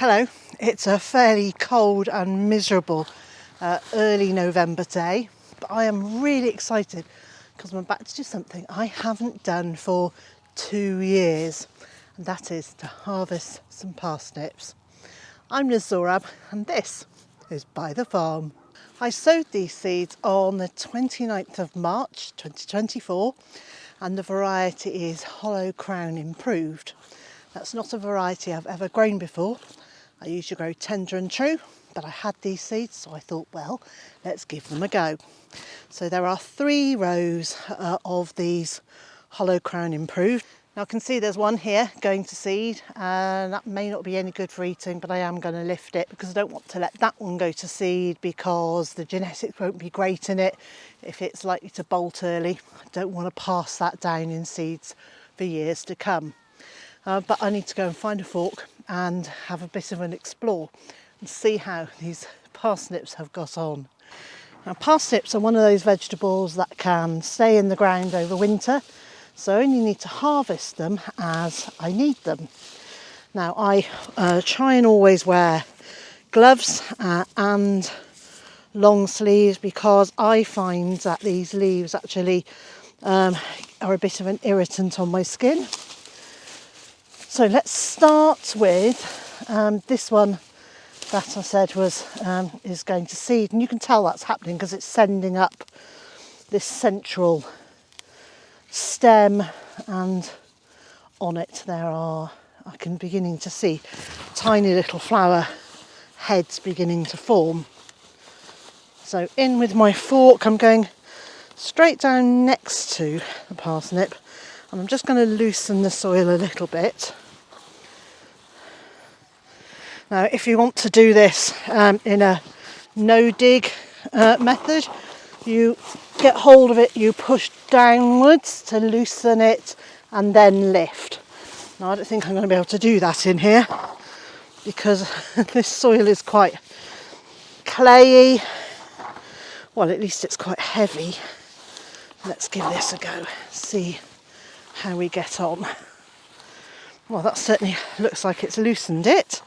Hello, it's a fairly cold and miserable early November day, but I am really excited because I'm about to do something I haven't done for 2 years, and that is to harvest some parsnips. I'm Zorab and this is Byther Farm. I sowed these seeds on the 29th of March 2024 and the variety is Hollow Crown Improved. That's not a variety I've ever grown before. I usually grow tender and true, but I had these seeds, so I thought, well, let's give them a go. So there are 3 rows of these Hollow Crown Improved. Now I can see there's one here going to seed, and that may not be any good for eating, but I am going to lift it because I don't want to let that one go to seed because the genetics won't be great in it if it's likely to bolt early. I don't want to pass that down in seeds for years to come. But I need to go and find a fork and have a bit of an explore and see how these parsnips have got on. Now parsnips are one of those vegetables that can stay in the ground over winter, so I only need to harvest them as I need them. Now I try and always wear gloves and long sleeves because I find that these leaves actually are a bit of an irritant on my skin. So let's start with this one that I said was is going to seed, and you can tell that's happening because it's sending up this central stem, and on it there are, I can beginning to see tiny little flower heads beginning to form. So in with my fork, I'm going straight down next to the parsnip, and I'm just going to loosen the soil a little bit. Now, if you want to do this in a no-dig method, you get hold of it, you push downwards to loosen it and then lift. Now, I don't think I'm going to be able to do that in here because this soil is quite clayey. Well, at least it's quite heavy. Let's give this a go, see how we get on. Well, that certainly looks like it's loosened it.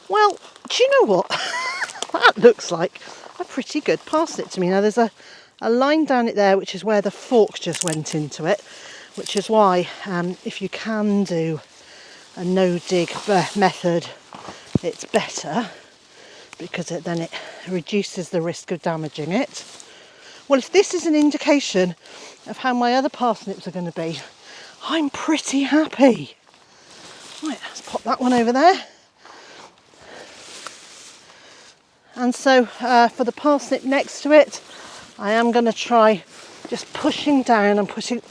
Well, do you know what? That looks like a pretty good parsnip to me. Now there's a line down it there, which is where the fork just went into it, which is why if you can do a no-dig method, it's better because then it reduces the risk of damaging it. Well, if this is an indication of how my other parsnips are going to be, I'm pretty happy. Right, let's pop that one over there. And so for the parsnip next to it, I am going to try just pushing down and putting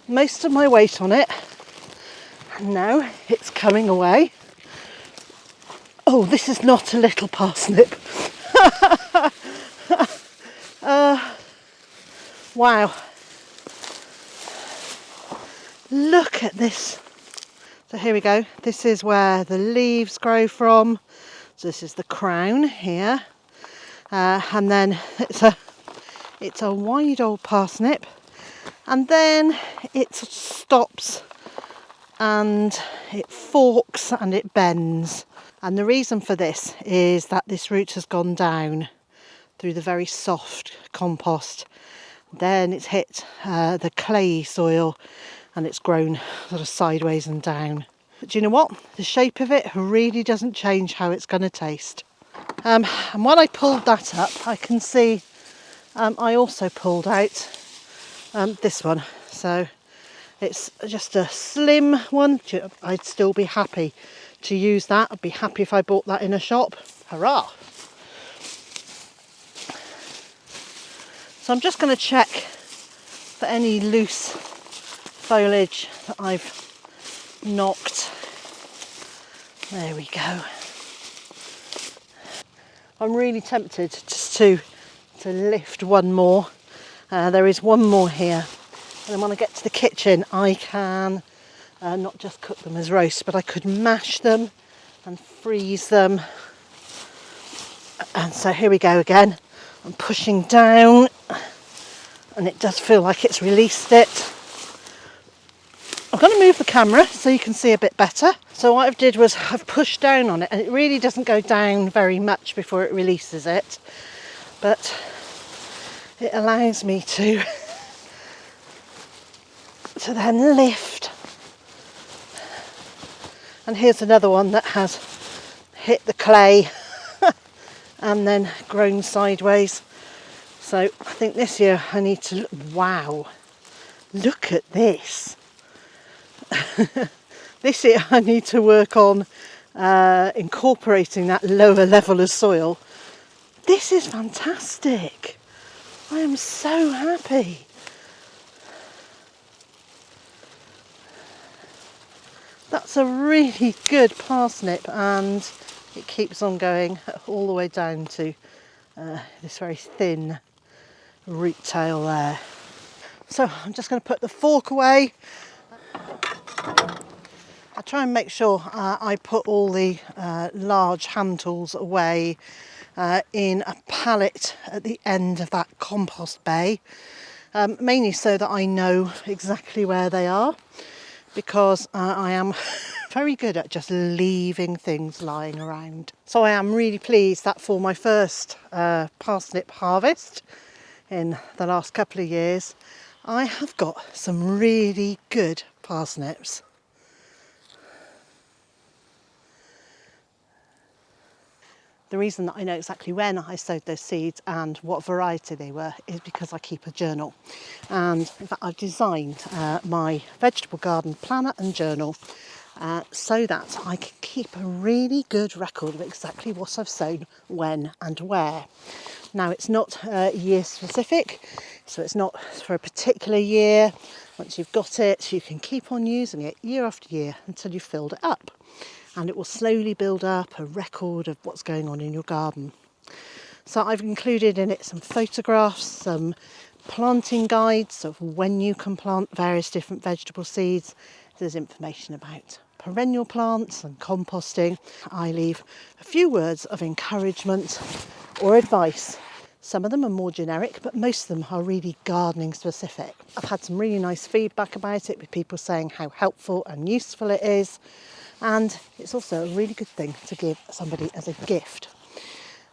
most of my weight on it. And now it's coming away. Oh, this is not a little parsnip. Wow. Look at this. So here we go. This is where the leaves grow from. So this is the crown here, and then it's a wide old parsnip, and then it stops and it forks and it bends. And the reason for this is that this root has gone down through the very soft compost. Then it's hit the clayey soil and it's grown sort of sideways and down. But do you know what? The shape of it really doesn't change how it's going to taste. And when I pulled that up, I can see I also pulled out this one. So it's just a slim one. I'd still be happy to use that. I'd be happy if I bought that in a shop. Hurrah! So I'm just going to check for any loose foliage that I've knocked. There we go. I'm really tempted just to lift one more. There is one more here, and then when I get to the kitchen I can not just cook them as roast, but I could mash them and freeze them. And so here we go again. I'm pushing down and it does feel like it's released it. I'm going to move the camera so you can see a bit better. So what I've did was I've pushed down on it, and it really doesn't go down very much before it releases it, but it allows me to then lift. And here's another one that has hit the clay and then grown sideways. So I think this year I need to look, wow, look at this. This year I need to work on incorporating that lower level of soil. This is fantastic. I am so happy. That's a really good parsnip, and it keeps on going all the way down to this very thin root tail there. So I'm just going to put the fork away. I try and make sure I put all the large hand tools away in a pallet at the end of that compost bay, mainly so that I know exactly where they are, because I am very good at just leaving things lying around. So I am really pleased that for my first parsnip harvest in the last couple of years, I have got some really good parsnips. The reason that I know exactly when I sowed those seeds and what variety they were is because I keep a journal. And in fact, I've designed my vegetable garden planner and journal so that I can keep a really good record of exactly what I've sown, when and where. Now, it's not year specific, so it's not for a particular year. Once you've got it, you can keep on using it year after year until you've filled it up. And it will slowly build up a record of what's going on in your garden. So I've included in it some photographs, some planting guides of when you can plant various different vegetable seeds. There's information about perennial plants and composting. I leave a few words of encouragement or advice. Some of them are more generic, but most of them are really gardening specific. I've had some really nice feedback about it, with people saying how helpful and useful it is. And it's also a really good thing to give somebody as a gift.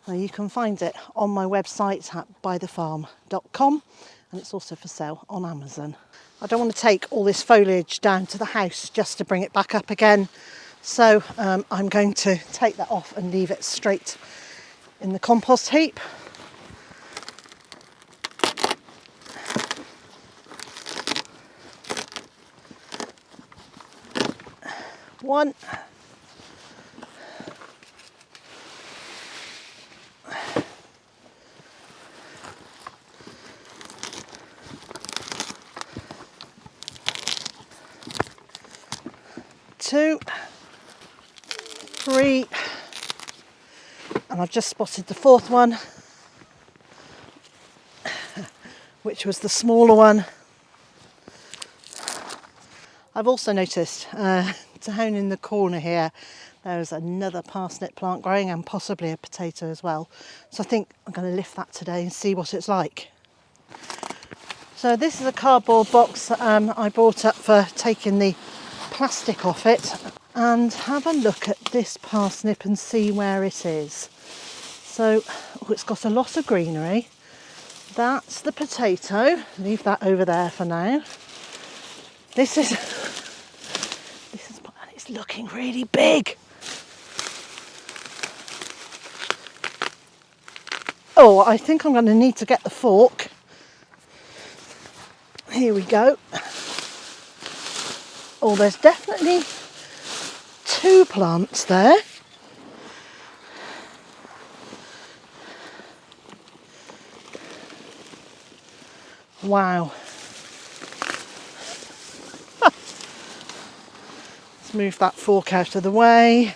Now, you can find it on my website at bytherfarm.com, and it's also for sale on Amazon. I don't want to take all this foliage down to the house just to bring it back up again, so I'm going to take that off and leave it straight in the compost heap. One. Two. Three. And I've just spotted the fourth one, which was the smaller one. I've also noticed down in the corner here there's another parsnip plant growing, and possibly a potato as well. So I think I'm going to lift that today and see what it's like. So this is a cardboard box that I brought up for taking the plastic off it, and have a look at this parsnip and see where it is. So it's got a lot of greenery. That's the potato. Leave that over there for now. This is it's looking really big. Oh, I think I'm going to need to get the fork. Here we go. Oh, there's definitely two plants there. Wow. Let's move that fork out of the way.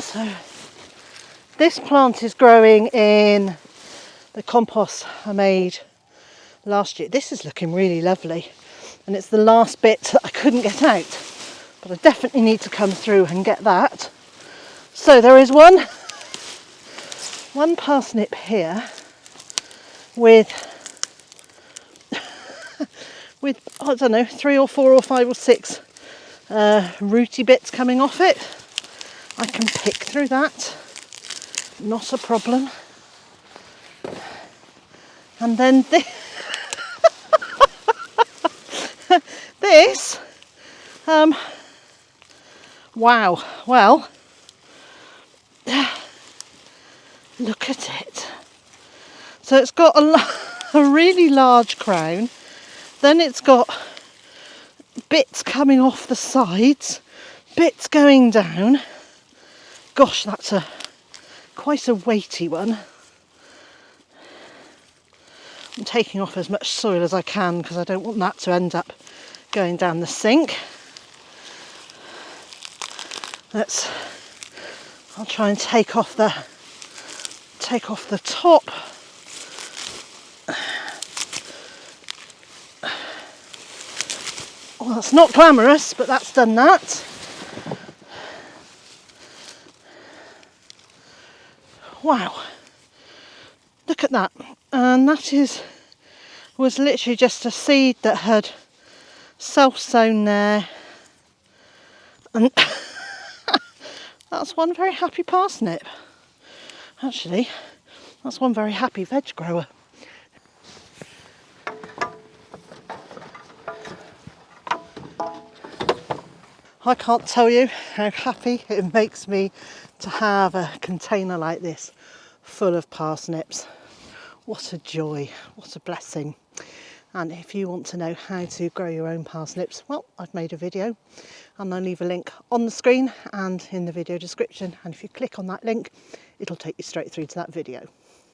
So this plant is growing in the compost I made last year. This is looking really lovely, and it's the last bit that I couldn't get out, but I definitely need to come through and get that. So there is one parsnip here, with I don't know, 3 or 4 or 5 or 6 rooty bits coming off it. I can pick through that, not a problem. And then this, wow, well, look at it. So it's got a really large crown, then it's got bits coming off the sides, bits going down. Gosh, that's quite a weighty one. I'm taking off as much soil as I can because I don't want that to end up going down the sink. I'll try and take off the top. Well, that's not glamorous, but that's done that. Wow, look at that. And that was literally just a seed that had self-sown there. And that's one very happy parsnip. Actually, that's one very happy veg grower. I can't tell you how happy it makes me to have a container like this full of parsnips. What a joy, what a blessing. And if you want to know how to grow your own parsnips, well, I've made a video and I'll leave a link on the screen and in the video description. And if you click on that link, it'll take you straight through to that video.